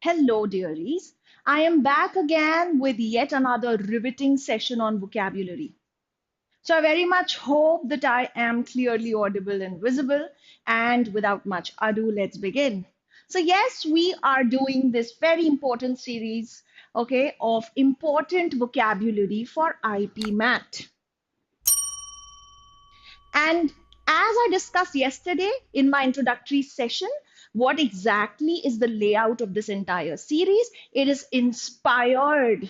Hello, dearies. I am back again with yet another riveting session on vocabulary. So, I very much hope that I am clearly audible and visible. And without much ado, let's begin. So, yes, we are doing this very important series, okay, of important vocabulary for IP Math. And as I discussed yesterday in my introductory session, what exactly is the layout of this entire series? It is inspired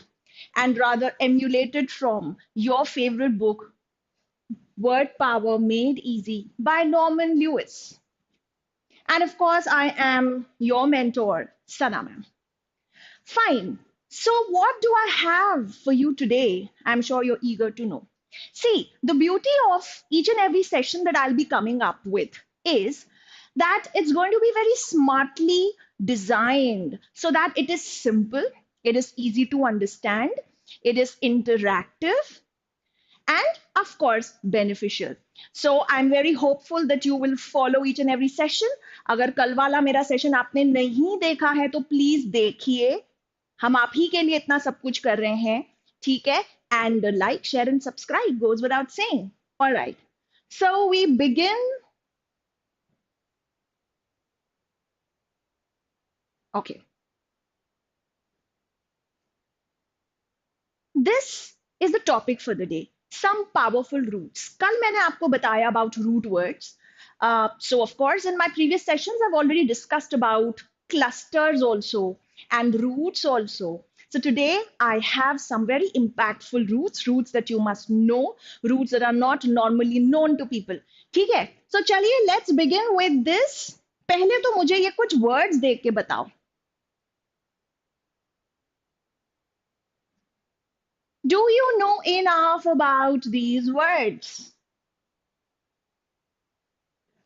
and rather emulated from your favorite book, Word Power Made Easy by Norman Lewis. And of course, I am your mentor, Sana ma'am. Fine. So, what do I have for you today? I'm sure you're eager to know. See, the beauty of each and every session that I'll be coming up with is that it's going to be very smartly designed so that it is simple, it is easy to understand, it is interactive, and of course beneficial. So I'm very hopeful that you will follow each and every session. अगर कल वाला मेरा session आपने नहीं देखा है तो please देखिए. हम आप ही के लिए इतना सब कुछ कर रहे हैं, ठीक है? And like, share and subscribe goes without saying. All right. So we begin. Okay. This is the topic for the day. Some powerful roots. कल मैंने आपको बताया about root words. So of course, in my previous sessions, I've already discussed about clusters also and roots also. So today I have some very impactful roots, roots that you must know, roots that are not normally known to people. ठीक है? So चलिए, let's begin with this. पहले तो मुझे ये कुछ words देख के बताओ. Do you know enough about these words?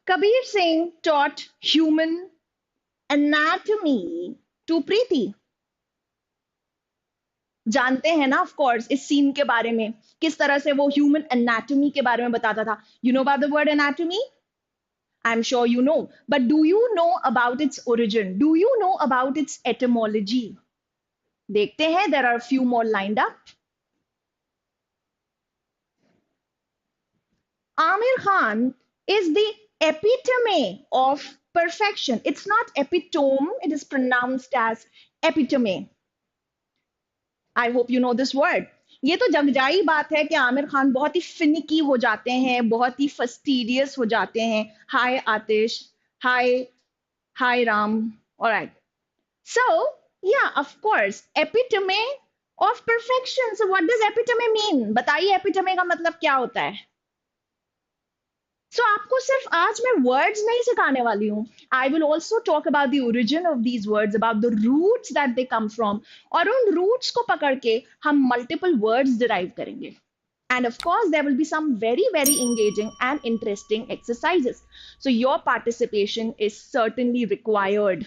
Kabir Singh taught human anatomy to Preeti. जानते हैं ना, ऑफ कोर्स, इस सीन के बारे में, किस तरह से वो ह्यूमन एनाटॉमी के बारे में बताता था. You know about the word anatomy? I am sure you know. But do you know about its origin? Do you know about its etymology? देखते हैं, there are a few more lined up. Amir Khan is the epitome of perfection. It's not epitome, it is pronounced as epitome. I hope you know this word. ये तो जगजाई बात है कि आमिर खान बहुत ही finicky हो जाते हैं, बहुत ही फस्टिडियस हो जाते हैं. Hi Atish, hi hi Ram. Alright. So, yeah, of course, epitome of perfection. So what does epitome mean? बताइए epitome का मतलब क्या होता है? So आपको सिर्फ आज मैं words नहीं सिखाने वाली हूँ. I will also talk about the origin of these words, about the roots that they come from. और उन roots को पकड़ के हम multiple words derive करेंगे. And of course, there will be some very, very engaging and interesting exercises. So your participation is certainly required.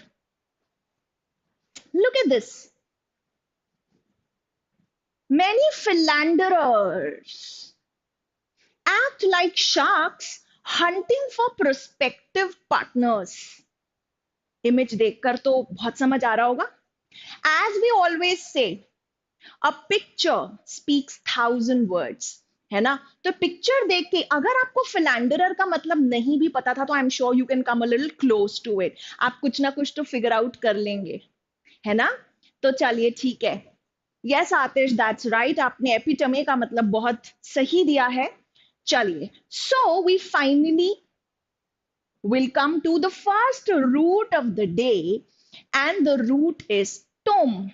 Look at this. Many philanderers act like sharks hunting for prospective partners. Image देखकर तो बहुत समझ आ रहा होगा. As we always say, a picture speaks 1,000 words. है ना? तो picture देख के अगर आपको फिलैंडरर का मतलब नहीं भी पता था तो I am sure you can come a little close to it. आप कुछ ना कुछ तो फिगर आउट कर लेंगे, है ना? तो चलिए ठीक है. यस आतिश, दैट्स राइट, आपने एपिटमे का मतलब बहुत सही दिया है. चलिए, so we finally will come to the first root of the day, and the root is tome.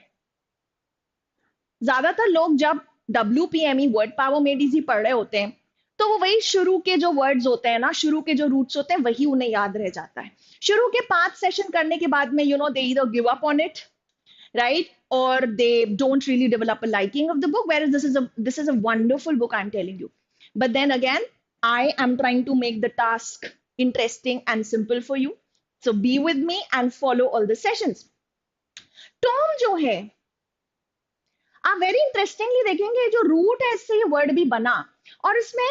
ज्यादातर लोग जब WPME word power made easy पढ़ रहे होते हैं तो वो वही शुरू के जो वर्ड्स होते हैं ना, शुरू के जो रूट्स होते हैं वही उन्हें याद रह जाता है. शुरू के 5 सेशन करने के बाद में दे either give up on it, right, or they don't really develop a liking of the book, whereas this is a wonderful book, I'm telling you. But then again, I am trying to make the task interesting and simple for you, so be with me and follow all the sessions. Tom जो है, आप very interestingly देखेंगे जो root है इससे ये word भी बना, और इसमें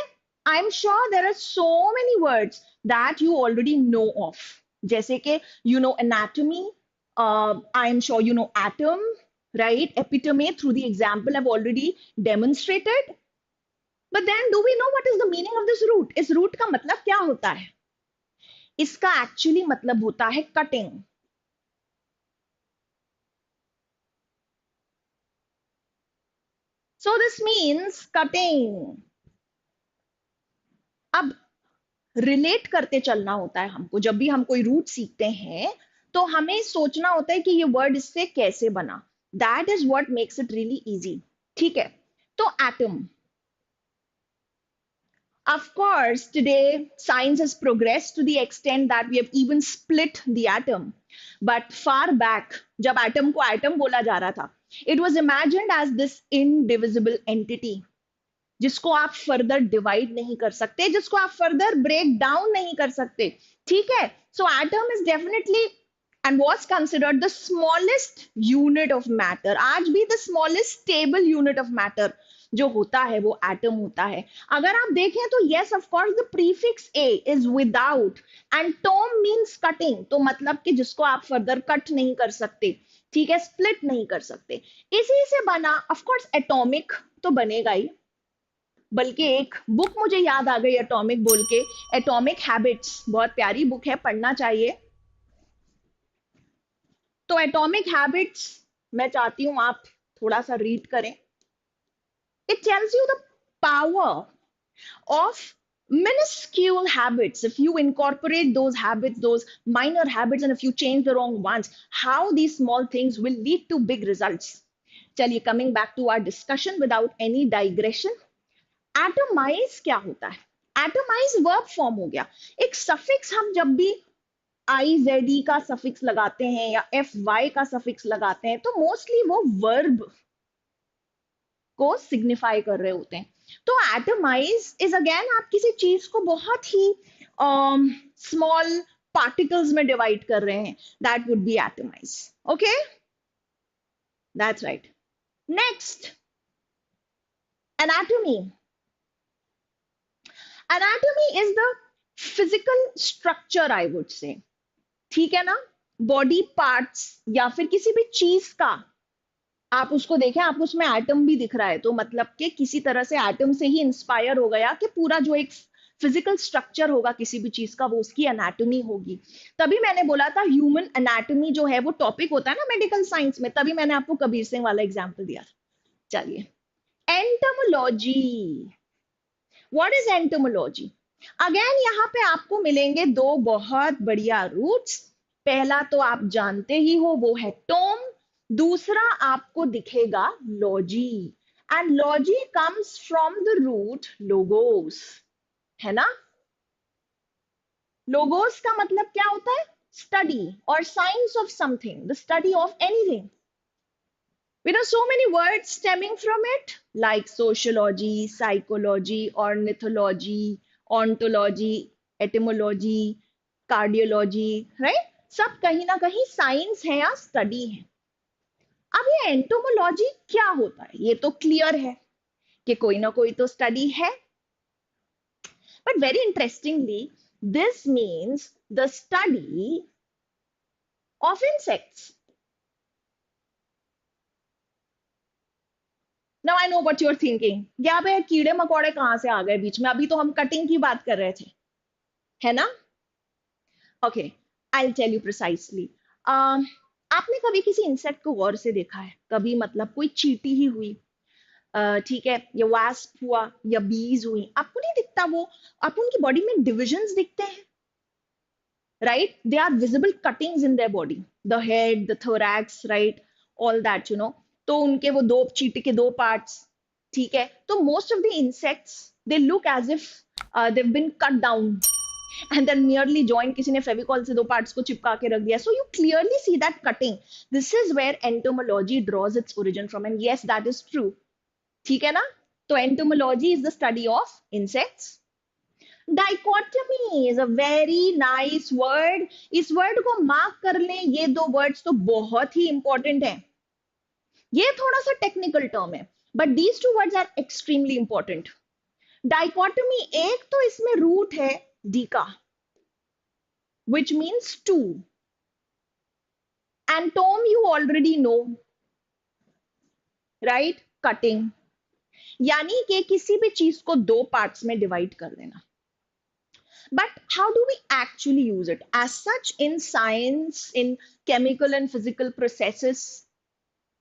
I am sure there are so many words that you already know of, जैसे कि anatomy, I am sure you know atom, right? Epitome through the example I've already demonstrated. But then do we know what is the meaning of this root? इस root का मतलब क्या होता है? इसका actually मतलब होता है cutting. So this means cutting. अब रिलेट करते चलना होता है हमको. जब भी हम कोई रूट सीखते हैं तो हमें सोचना होता है कि ये वर्ड इससे कैसे बना. That is what makes it really easy. ठीक है, तो atom. Of course, today science has progressed to the extent that we have even split the atom. But far back, जब atom को atom बोला जा रहा था, it was imagined as this indivisible entity जिसको आप फर्दर डिवाइड नहीं कर सकते, जिसको आप फर्दर ब्रेक डाउन नहीं कर सकते. ठीक है, so atom is definitely and was considered the smallest unit of matter. आज भी the smallest stable unit of matter जो होता है वो एटम होता है. अगर आप देखें तो yes of course the prefix a is without and tome means cutting, तो मतलब कि जिसको आप फर्दर कट नहीं कर सकते. ठीक है, स्प्लिट नहीं कर सकते. इसी से बना ऑफ कोर्स एटॉमिक तो बनेगा ही, बल्कि एक बुक मुझे याद आ गई एटॉमिक बोल के, एटॉमिक हैबिट्स, बहुत प्यारी बुक है, पढ़ना चाहिए. तो एटॉमिक हैबिट्स मैं चाहती हूं आप थोड़ा सा रीड करें. It tells you the power of minuscule habits. If you incorporate those habits, those minor habits, and if you change the wrong ones, how these small things will lead to big results. चलिए, coming back to our discussion without any digression. Atomize क्या होता है? Atomize verb form हो गया. एक suffix हम जब भी आई जेड ई का सफिक्स लगाते हैं या एफ वाई का सफिक्स लगाते हैं तो मोस्टली वो वर्ब को सिग्निफाई कर रहे होते हैं. तो एटमाइज इज अगेन आप किसी चीज को बहुत ही स्मॉल पार्टिकल्स में डिवाइड कर रहे हैं. That would be atomise. Okay, that's right. Next, anatomy. Anatomy is the physical structure I would say. ठीक है ना, बॉडी पार्ट्स या फिर किसी भी चीज का आप उसको देखें, आपको उसमें एटम भी दिख रहा है तो मतलब कि किसी तरह से एटम से ही इंस्पायर हो गया कि पूरा जो एक फिजिकल स्ट्रक्चर होगा किसी भी चीज का वो उसकी एनाटॉमी होगी. तभी मैंने बोला था ह्यूमन एनाटॉमी जो है वो टॉपिक होता है ना मेडिकल साइंस में, तभी मैंने आपको कबीर सिंह वाला एग्जाम्पल दिया. चलिए, entomology. What is entomology? Again यहाँ पे आपको मिलेंगे दो बहुत बढ़िया रूट्स. पहला तो आप जानते ही हो, वो है टोम. दूसरा आपको दिखेगा logy. And logy comes from the root logos, है ना. लोगोस का मतलब क्या होता है? स्टडी और science of something, the study of anything. We know so many words stemming from it, like sociology, psychology, ornithology, ontology, etymology, cardiology, right? सब कहीं ना कहीं साइंस है या स्टडी है. अब ये एंटोमोलॉजी क्या होता है ये तो क्लियर है कि कोई ना कोई तो स्टडी है. But very interestingly this means the study of insects. Now I know what you're thinking. क्या बे कीड़े मकोड़े कहां से आ गए बीच में? अभी तो हम कटिंग की बात कर रहे थे, है ना. Okay, I tell you precisely. आपने कभी किसी इंसेक्ट को गौर से देखा है? कभी मतलब कोई चींटी ही हुई, ठीक है, या वास्प हुआ या बीज हुई, आपको नहीं दिखता वो? आपको उनकी बॉडी में डिविजन्स दिखते हैं, right? They are visible cuttings in their body, the head, the thorax, right, all that you know. तो उनके वो दो चींटी के दो पार्ट्स. ठीक है, तो most of the insects they look as if they have been cut down and then merely joined, किसी ने फेविकॉल से दो पार्ट्स को चिपका के रख दिया. So you clearly see that cutting. This is where entomology draws its origin from, and yes, that is true. ठीक है ना. तो entomology is the study of insects. Dichotomy is a very nice word. इस word को mark कर लें, ये दो वर्ड्स तो बहुत ही इंपॉर्टेंट हैं. ये थोड़ा सा टेक्निकल टर्म है, but these two words are extremely important. Dichotomy, एक तो इसमें रूट है डी का, which means two, and tome you already know, right, cutting, यानी कि किसी भी चीज को दो पार्ट्स में डिवाइड कर देना. But how do we actually use it? As such, in science, in chemical and physical processes,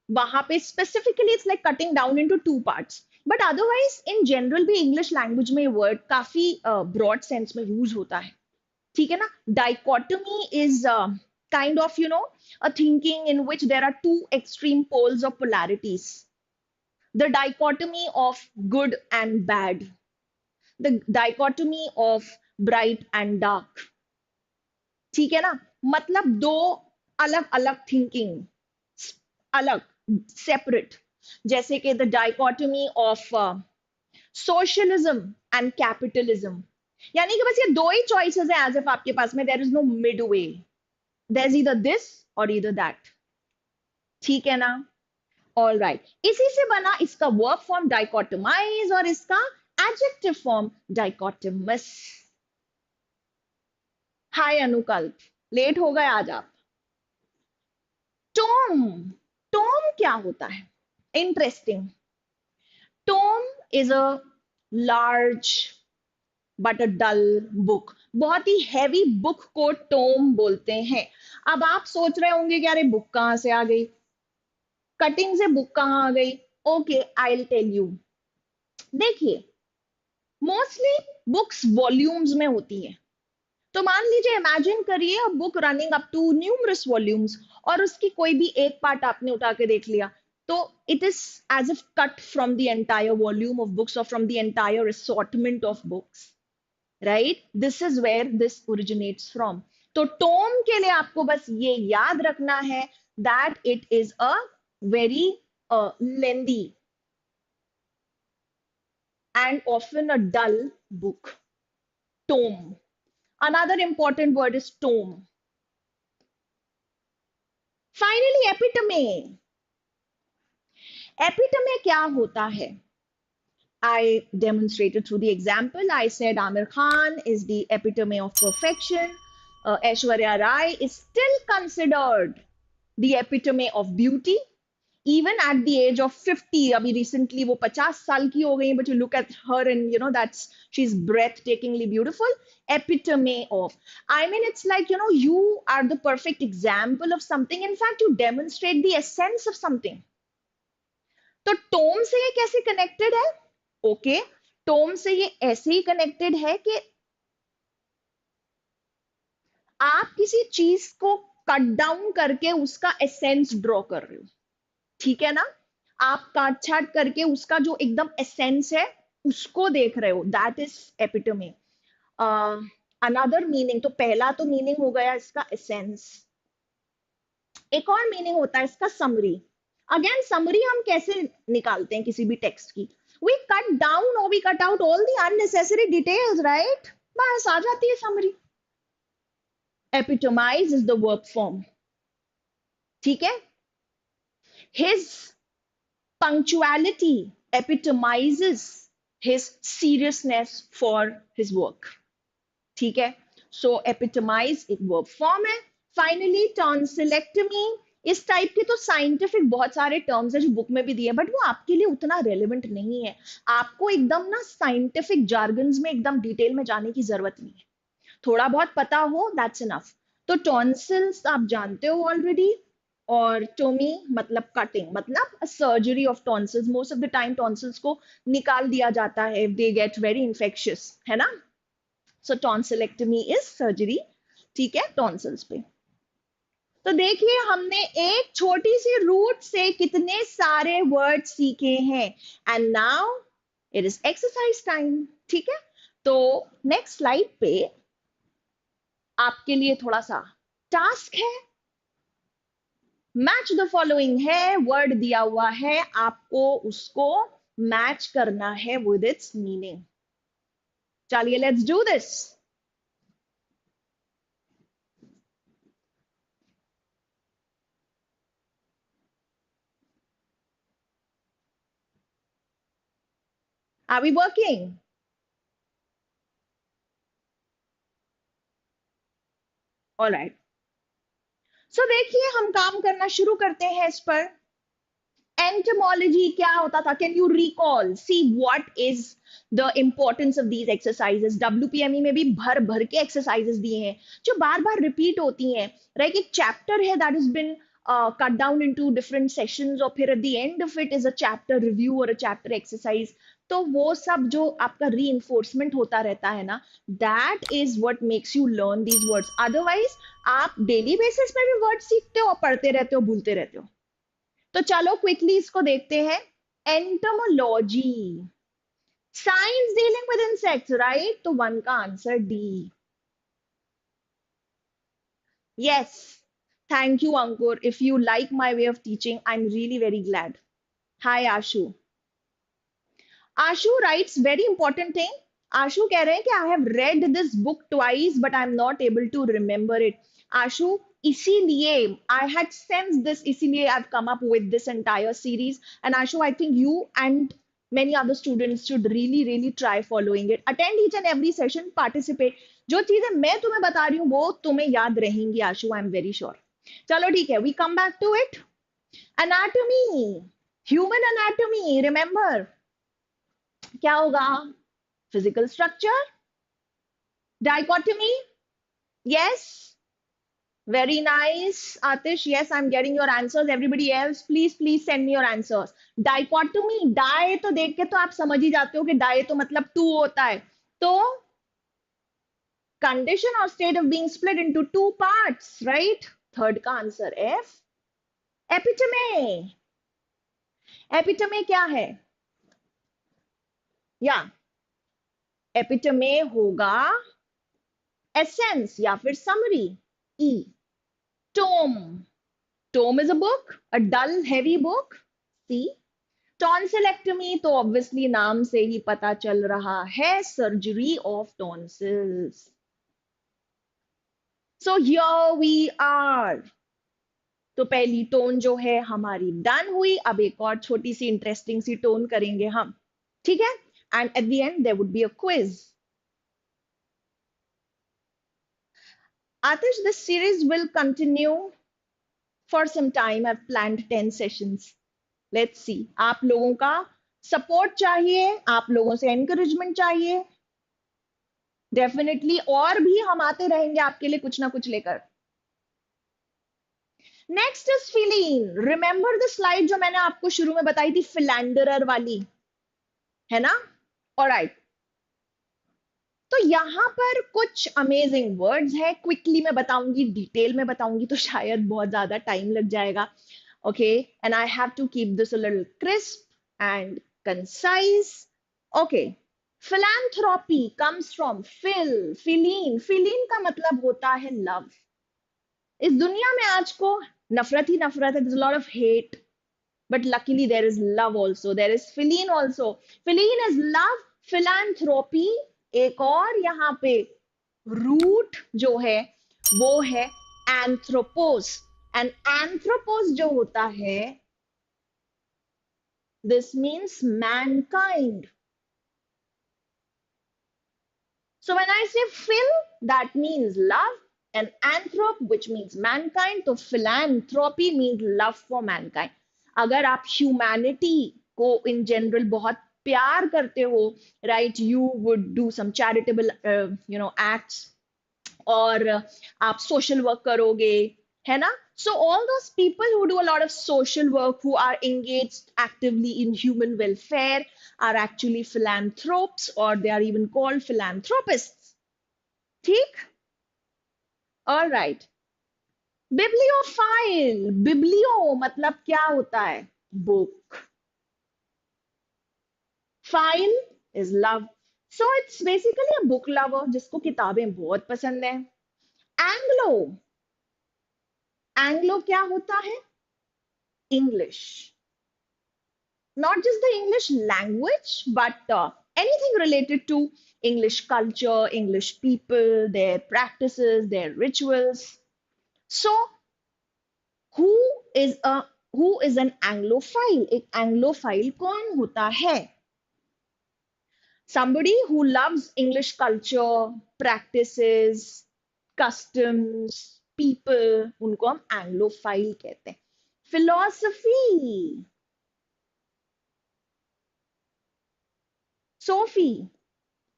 वहां पे specifically it's like cutting down into two parts. But otherwise, in general भी English language में word काफी broad sense में use होता है. ठीक है ना? Dichotomy is kind of, a thinking in which there are two extreme poles of polarities. The dichotomy of good and bad, the dichotomy of bright and dark. ठीक है ना? मतलब दो अलग अलग थिंकिंग, अलग, सेपरेट, जैसे कि the dichotomy of socialism and capitalism. यानी कि बस ये दो ही चॉइसेस है एज इफ आपके पास में, there is no mid way, there is either this or either that. ठीक है ना? ऑल राइट, इसी से बना इसका वर्ब फॉर्म डाइकोटमाइज और इसका adjective form dichotomous. Hi Anukalp, late हो गए आज आप. टोम, टोम क्या होता है? Interesting. Tome is a large but a dull book. बहुत ही हैवी बुक को टोम बोलते हैं. अब आप सोच रहे होंगे कि अरे बुक कहां से आ गई, कटिंग से बुक कहां आ गई? Okay, I will tell you. देखिए, मोस्टली बुक्स वॉल्यूम्स में होती हैं. तो मान लीजिए, इमेजिन करिए a book running up to numerous volumes, और उसकी कोई भी एक पार्ट आपने उठा के देख लिया, तो it is as if cut from the entire volume of books और from the entire assortment of books, right? This is where this originates from. तो टोम के लिए आपको बस ये याद रखना है that it is a very lengthy and often a dull book. Tome. Another important word is tome. Finally, epitome. Epitome क्या होता है? I demonstrated through the example. I said Amir Khan is the epitome of perfection. Aishwarya Rai is still considered the epitome of beauty. Even at the age of 50, abhi recently wo 50 saal ki ho gayi, but you look at her and that's, she's breathtakingly beautiful. Epitome of. I mean, it's like, you are the perfect example of something. In fact, you demonstrate the essence of something. तो Tomé से ये कैसे connected है? Okay, Tomé से ये ऐसे ही connected है कि आप किसी चीज को कट डाउन करके उसका एसेंस ड्रॉ कर रहे हो. ठीक है ना? आप काट छाट करके उसका जो एकदम एसेंस है उसको देख रहे हो, that is epitome. Another meaning, तो पहला तो मीनिंग हो गया इसका एसेंस. एक और मीनिंग होता है इसका समरी. अगेन, समरी हम कैसे निकालते हैं किसी भी टेक्स्ट की? वी कट डाउन और we cut out all the unnecessary details, right? बस आ जाती है summary. Epitomize is the verb form. ठीक है? His punctuality epitomizes his seriousness for his work. ठीक है? So epitomize एक verb form है. Finally, tonsillectomy. इस टाइप के तो साइंटिफिक बहुत सारे टर्म्स है जो बुक में भी दिए, बट वो आपके लिए उतना रेलिवेंट नहीं है. आपको एकदम ना साइंटिफिक जार्गन्स में एकदम डिटेल में जाने की जरूरत नहीं है. थोड़ा बहुत पता हो, दैट्स इनफ. तो टॉन्सिल्स आप जानते हो ऑलरेडी, और टोमी मतलब कटिंग, मतलब surgery of tonsils. Most of the time tonsils को निकाल दिया जाता है if they get very infectious, है ना? सो टॉन्सिलेक्टमी इज सर्जरी. ठीक है, टॉन्सिल्स पे. तो देखिए, हमने एक छोटी सी रूट से कितने सारे वर्ड सीखे हैं. And now it is exercise time. ठीक है? तो नेक्स्ट स्लाइड पे आपके लिए थोड़ा सा टास्क है. मैच द फॉलोइंग है, वर्ड दिया हुआ है, आपको उसको मैच करना है विद इट्स मीनिंग. चलिए, let's do this. Are we working? All right. So देखिए हम काम करना शुरू करते हैं इस पर। एंटमोलॉजी क्या होता था? Can you recall? See what is the importance of these exercises. WPME में भी भर भर के एक्सरसाइजेस दिए हैं जो बार बार रिपीट होती हैं। राइट, एक चैप्टर है that is been cut down into different sessions, और फिर eight the end of it is a chapter review और अ चैप्टर एक्सरसाइज। तो वो सब जो आपका री इन्फोर्समेंट होता रहता है ना, that is what makes you learn these words. Otherwise आप डेली बेसिस पे भी वर्ड सीखते हो और पढ़ते रहते हो, भूलते रहते हो। तो चलो क्विकली इसको देखते हैं। Entomology, science dealing with insects, right? तो वन का answer D. Yes, thank you Ankur. If you like my way of teaching, I am really very glad. Hi Ashu. Ashu writes very important thing. Ashu कह रहे हैं कि I have read this book twice but I am not able to remember it. Ashu, इसीलिए I had sense this, इसीलिए I have come up with this entire series. And Ashu, I think you and many other students should really try following it. Attend each and every session, participate. जो चीजें मैं तुम्हें बता रही हूँ वो तुम्हें याद रहेंगी Ashu, I am very sure. चलो ठीक है, we come back to it. Anatomy, human anatomy, remember क्या होगा? Physical structure, dichotomy, yes, very nice Atish, yes, I'm getting your answers. Everybody else, please send me your answers. Dichotomy, die तो देख के तो आप समझ ही जाते हो कि die तो मतलब two होता है। तो condition or state of being split into two parts, right? Third का आंसर F। epitome, epitome क्या है? या epitome होगा essence या फिर summary, E। tome, tome is a book, a dull heavy book, C। Tonsillectomy तो ऑब्वियसली नाम से ही पता चल रहा है, surgery of tonsils. So here we are. तो पहली टोन जो है हमारी डन हुई। अब एक और छोटी सी इंटरेस्टिंग सी टोन करेंगे हम, ठीक है? And at the end there would be a quiz. Aatish, this series will continue for some time. I have planned 10 sessions. Let's see, आप लोगों का सपोर्ट चाहिए, आप लोगों से एनकरेजमेंट चाहिए डेफिनेटली, और भी हम आते रहेंगे आपके लिए कुछ ना कुछ लेकर। Next is feline. Remember the slide जो मैंने आपको शुरू में बताई थी, फिलैंडरर वाली, है ना? ऑलराइट, तो यहां पर कुछ अमेजिंग वर्ड्स है। क्विकली मैं बताऊंगी, डिटेल में बताऊंगी तो शायद बहुत ज्यादा टाइम लग जाएगा। Okay, and I have to keep this a little crisp and concise. Okay, philanthropy comes from feline, feline का मतलब होता है लव। इस दुनिया में आज को नफरत ही नफरत है, there's a lot of hate, but luckily there is love also, there is feline also। feline is love, philanthropy। एक और यहाँ पे रूट जो है वो है anthropos, and anthropos जो होता है, this means mankind। So when I say phil, that means love, and anthrop, which means mankind, तो philanthropy means love for mankind। अगर आप humanity को in general बहुत प्यार करते हो, right, you would do some charitable, acts, और आप social work करोगे, है ना? So all those people who do a lot of social work, who are engaged actively in human welfare, are actually philanthropes, or they are even called philanthropists। ठीक? All right। Bibliophile, biblio मतलब क्या होता है? Book. File is love, so it's basically a book lover जिसको किताबें बहुत पसंद है। एंग्लो, एंग्लो क्या होता है? English. Not just the English language, but anything related to English culture, English people, their practices, their rituals. So, who is a who is an Anglophile? एक Anglophile कौन होता है? Somebody who loves English culture, practices, customs, people, उनको हम Anglophile कहते हैं. Philosophy, sophy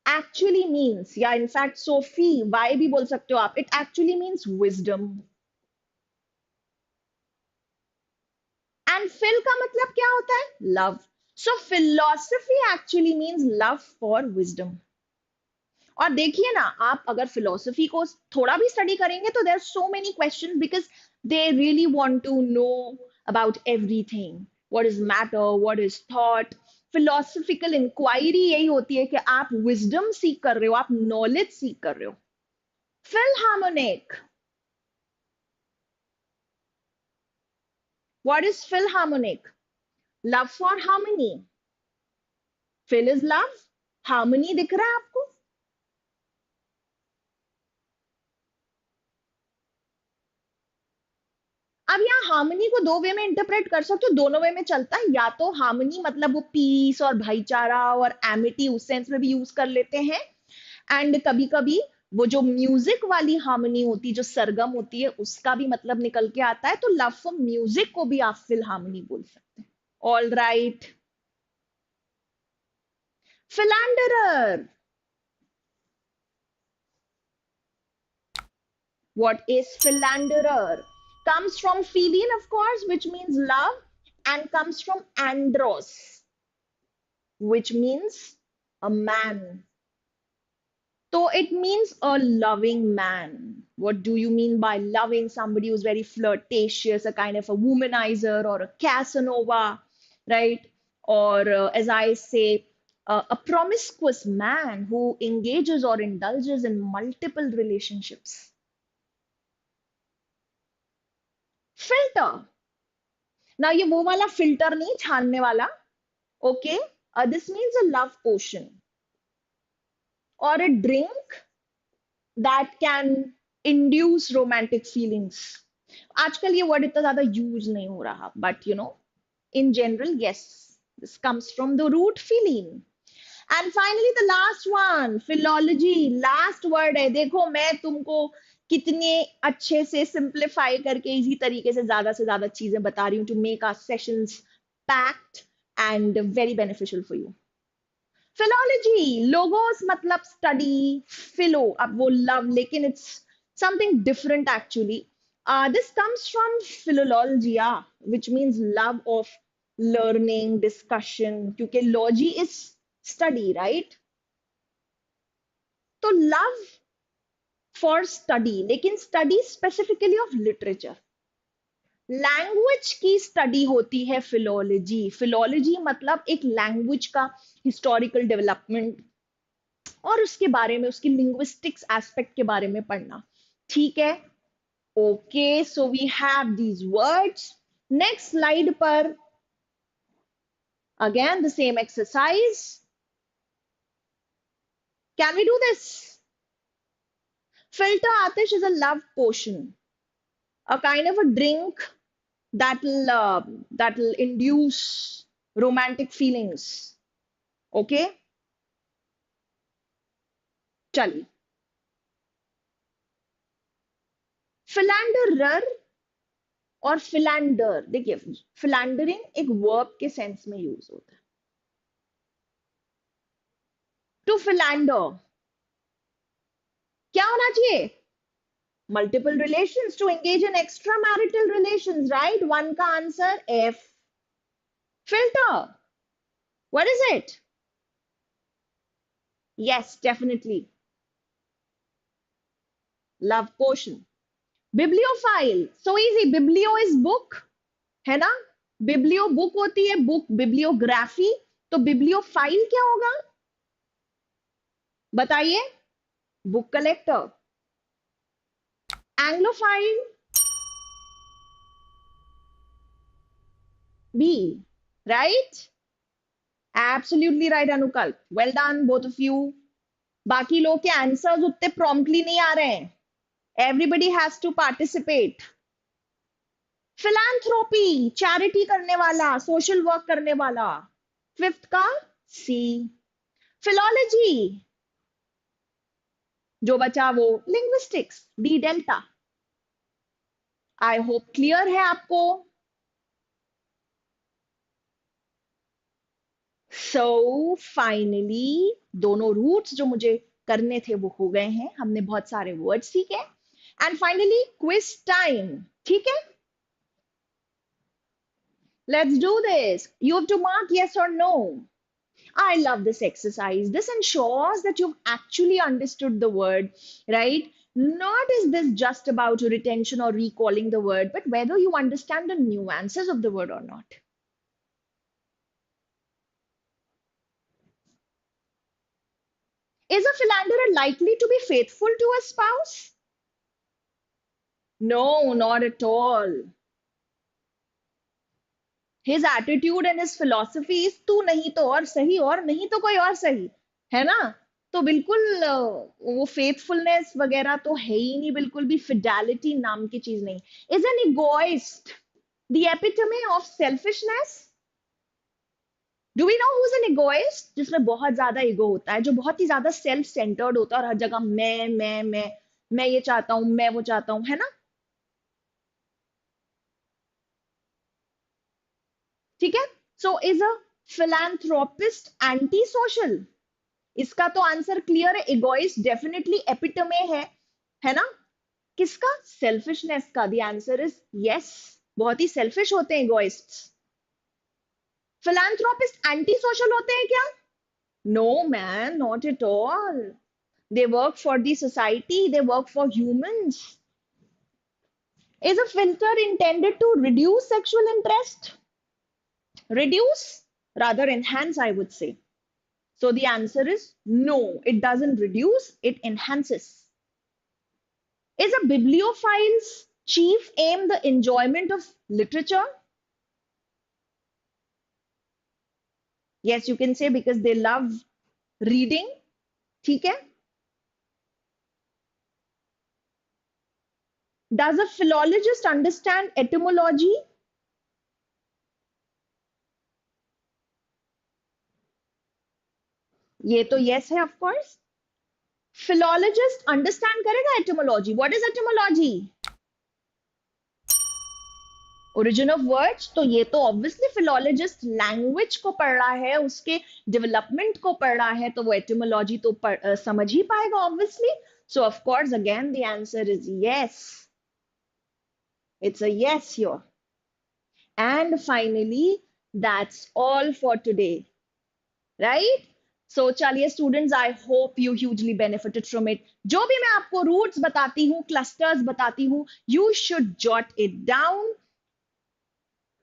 actually means, या in fact sophy Y भी बोल सकते हो आप, it actually means wisdom. And phil का मतलब क्या होता है? Love. So philosophy actually means love for wisdom. और देखिए ना, आप अगर फिलोसफी को थोड़ा भी स्टडी करेंगे तो there so many questions, because they really want to know about everything, what is matter, what is thought. Philosophical inquiry यही होती है कि आप विजडम सीख कर रहे हो, आप नॉलेज सीख कर रहे हो. Philharmonic, what is philharmonic? Love for harmony. Phil is love, harmony दिख रहा है आपको? अब यहाँ हार्मनी को दो वे में इंटरप्रेट कर सकते हो, दोनों वे में चलता है. या तो हार्मनी मतलब वो पीस और भाईचारा और एमिटी, उस सेंस में भी यूज कर लेते हैं. एंड कभी कभी वो जो म्यूजिक वाली हार्मनी होती है, जो सरगम होती है, उसका भी मतलब निकल के आता है. तो लव फॉर म्यूजिक को भी आप फिल हार्मनी बोल सकते हैं. All right. Philanderer, what is philanderer? Comes from philin, of course, which means love, and comes from andros, which means a man. So it means a loving man. What do you mean by loving? Somebody who's very flirtatious, a kind of a womanizer or a Casanova, right? Or as I say, a promiscuous man who engages or indulges in multiple relationships. Filter. Now ये वो वाला filter नहीं, छानने वाला. Okay. This means a love potion or a drink that can induce romantic feelings. आजकल ये word इतना ज़्यादा use नहीं हो रहा, but you know, in general, yes, this comes from the root feeling. And finally, the last one, philology. Last word है. देखो मैं तुमको कितने अच्छे से सिंप्लीफाई करके इजी तरीके से ज्यादा चीजें बता रही हूँ to make our sessions packed and very beneficial for you. Philology, logos मतलब स्टडी, फिलो अब वो लव, लेकिन it's something different actually. This comes from philologia, which means love of learning, discussion, क्योंकि logy is study, right? तो love for study, लेकिन study specifically of literature. Language की study होती है फिलोलॉजी. फिलोलॉजी मतलब एक लैंग्वेज का हिस्टोरिकल डेवलपमेंट और उसके बारे में, उसकी लिंग्विस्टिक्स एस्पेक्ट के बारे में पढ़ना. ठीक है. Okay, so we have these words. Next slide पर again the same exercise. Can we do this? Filter Atish is a love potion, a kind of a drink that'll induce romantic feelings. Okay, चलिए. फिलैंडरर और Philander, देखिए फिलैंडरिंग एक verb के sense में use होता है. To Philander क्या होना चाहिए? Multiple relations, to engage in extra marital relations, right? One का answer F. Filter, what is it? Yes, definitely love potion. Bibliophile, so easy. Biblio is book, है ना? बिब्लियो बुक होती है, बुक बिब्लियोग्राफी. तो bibliophile क्या होगा बताइए? Book collector. Anglophile, B, right? Absolutely right Anukalp. Well done both of you. बाकी लोग के आंसर्स उतने प्रॉम्प्टली नहीं आ रहे हैं. Everybody has to participate. Philanthropy, charity करने वाला, सोशल वर्क करने वाला. फिफ्थ का सी. फिलोलॉजी, जो बचा वो linguistics, D delta. I hope clear है आपको. सो फाइनली दोनों रूट्स जो मुझे करने थे वो हो गए हैं. हमने बहुत सारे वर्ड सीखे. And finally quiz time. ठीक है, let's do this. You have to mark yes or no. I love this exercise. This ensures that you've actually understood the word, right? Not is this just about retention or recalling the word, but whether you understand the nuances of the word or not. Is a philanderer likely to be faithful to a spouse? No, not at all. His attitude and his philosophy is तू नहीं तो और सही और नहीं तो कोई और सही, है ना? तो बिल्कुल वो फेथफुलनेस वगैरह तो है ही नहीं, बिल्कुल भी फिडेलिटी नाम की चीज नहीं. Is an egoist the epitome of selfishness? Do we know who is an egoist? जिसमें बहुत ज्यादा ईगो होता है, जो बहुत ही ज्यादा सेल्फ सेंटर्ड होता है और हर जगह मैं ये चाहता हूँ, मैं वो चाहता हूँ, है ना? ठीक है. So is a philanthropist anti social? इसका तो आंसर क्लियर है. इगोइस्ट डेफिनेटली एपिटमे है ना? किसका? सेल्फिशनेस का. The answer is yes. बहुत ही सेल्फिश होते हैं इगोइस्ट्स. फिलैंथ्रोपिस्ट एंटी सोशल होते हैं क्या? No man, not at all. They work for the society, they work for humans. Is a filter intended to reduce sexual interest? Reduce? Rather enhance, I would say. So the answer is no, it doesn't reduce, it enhances. Is a bibliophile's chief aim the enjoyment of literature? Yes, you can say because they love reading. ठीक है. Does a philologist understand etymology? ये तो yes है, of course. Philologist understand करेगा etymology. What is etymology? Origin of words. तो ये तो obviously philologist language को पढ़ रहा है, उसके डेवलपमेंट को पढ़ रहा है, तो वो एटिमोलॉजी तो समझ ही पाएगा obviously. So of course again the answer is yes. It's a yes your. And finally that's all for today, right? So चलिए students, I hope you hugely benefited from it. जो भी मैं आपको रूट्स बताती हूँ, क्लस्टर्स बताती हूँ, you should jot it down.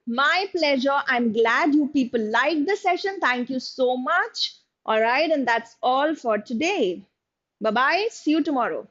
My pleasure. I'm glad you people liked the session. Thank you so much. All right, and that's all for today. Bye bye. See you tomorrow.